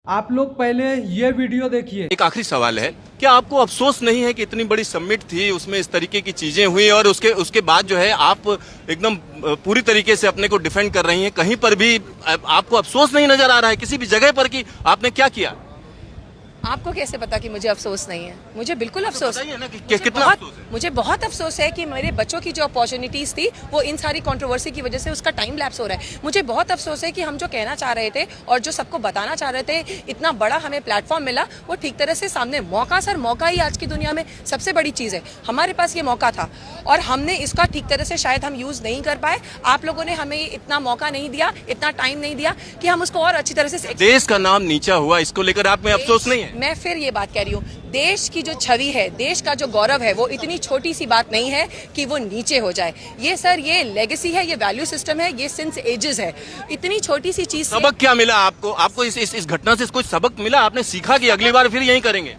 आप लोग पहले ये वीडियो देखिए। एक आखिरी सवाल है, क्या आपको अफसोस नहीं है कि इतनी बड़ी समिट थी, उसमें इस तरीके की चीजें हुई और उसके बाद जो है आप एकदम पूरी तरीके से अपने को डिफेंड कर रही हैं, कहीं पर भी आपको अफसोस नहीं नजर आ रहा है किसी भी जगह पर कि आपने क्या किया? आपको कैसे पता कि मुझे अफसोस नहीं है? मुझे बिल्कुल अफसोस है ना कि कितना अफसोस है? मुझे बहुत अफसोस है कि मेरे बच्चों की जो अपॉर्चुनिटीज थी वो इन सारी कंट्रोवर्सी की वजह से उसका टाइम लैप्स हो रहा है। मुझे बहुत अफसोस है कि हम जो कहना चाह रहे थे और जो सबको बताना चाह रहे थे, इतना बड़ा हमें प्लेटफॉर्म मिला, वो ठीक तरह से सामने मौका ही आज की दुनिया में सबसे बड़ी चीज है। हमारे पास ये मौका था और हमने इसका ठीक तरह से शायद हम यूज नहीं कर पाए। आप लोगों ने हमें इतना मौका नहीं दिया, इतना टाइम नहीं दिया कि हम उसको और अच्छी तरह से। देश का नाम नीचा हुआ, इसको लेकर आप में अफसोस नहीं है? मैं फिर ये बात कह रही हूँ, देश की जो छवि है, देश का जो गौरव है, वो इतनी छोटी सी बात नहीं है कि वो नीचे हो जाए। ये सर, ये लेगेसी है, ये वैल्यू सिस्टम है, ये सिंस एजेस है। इतनी छोटी सी चीज। सबक क्या मिला आपको? आपको इस घटना से कोई सबक मिला? आपने सीखा कि अगली बार फिर यही करेंगे?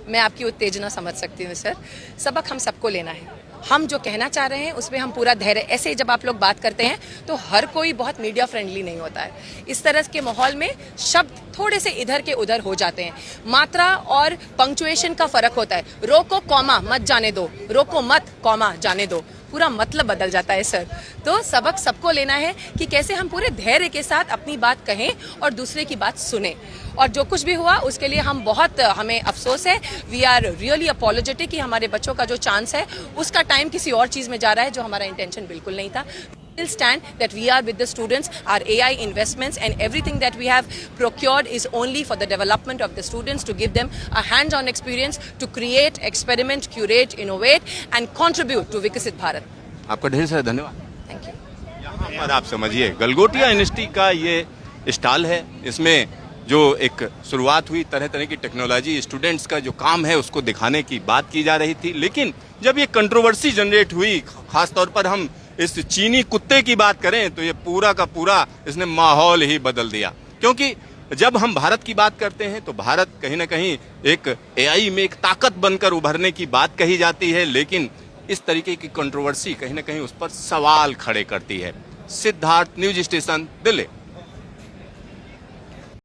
मैं आपकी उत्तेजना समझ सकती हूँ सर। सबक हम सबको लेना है। हम जो कहना चाह रहे हैं उसमें हम पूरा धैर्य, ऐसे जब आप लोग बात करते हैं तो हर कोई बहुत मीडिया फ्रेंडली नहीं होता है। इस तरह के माहौल में शब्द थोड़े से इधर के उधर हो जाते हैं, मात्रा और पंक्चुएशन का फर्क होता है। रोको कॉमा मत जाने दो, रोको मत कॉमा जाने दो, पूरा मतलब बदल जाता है सर। तो सबक सबको लेना है कि कैसे हम पूरे धैर्य के साथ अपनी बात कहें और दूसरे की बात सुने। और जो कुछ भी हुआ उसके लिए हमें अफसोस है। वी आर रियली अपॉलोजेटिक कि हमारे बच्चों का जो चांस है उसका टाइम किसी और चीज में जा रहा है, जो हमारा इंटेंशन बिल्कुल नहीं था। Still stand that we are with the students. Our AI investments and everything that we have procured is only for the development of the students, to give them a hands-on experience to create, experiment, curate, innovate and contribute to Viksit Bharat. आपका ढेर सारा धन्यवाद। Thank you. यहाँ पर आप समझिए, Galgotia university का ये स्टॉल है। इसमें जो एक शुरुआत हुई, तरह तरह की टेक्नोलॉजी, स्टूडेंट्स का जो काम है उसको दिखाने की बात की जा रही थी। लेकिन जब ये कंट्रोवर्सी जनरेट हुई, खासतौर पर हम इस चीनी कुत्ते की बात करें, तो ये पूरा का पूरा इसने माहौल ही बदल दिया। क्योंकि जब हम भारत की बात करते हैं तो भारत कहीं ना कहीं एक एआई में एक ताकत बनकर उभरने की बात कही जाती है, लेकिन इस तरीके की कंट्रोवर्सी कहीं ना कहीं उस पर सवाल खड़े करती है। Siddharth, news station, Delhi.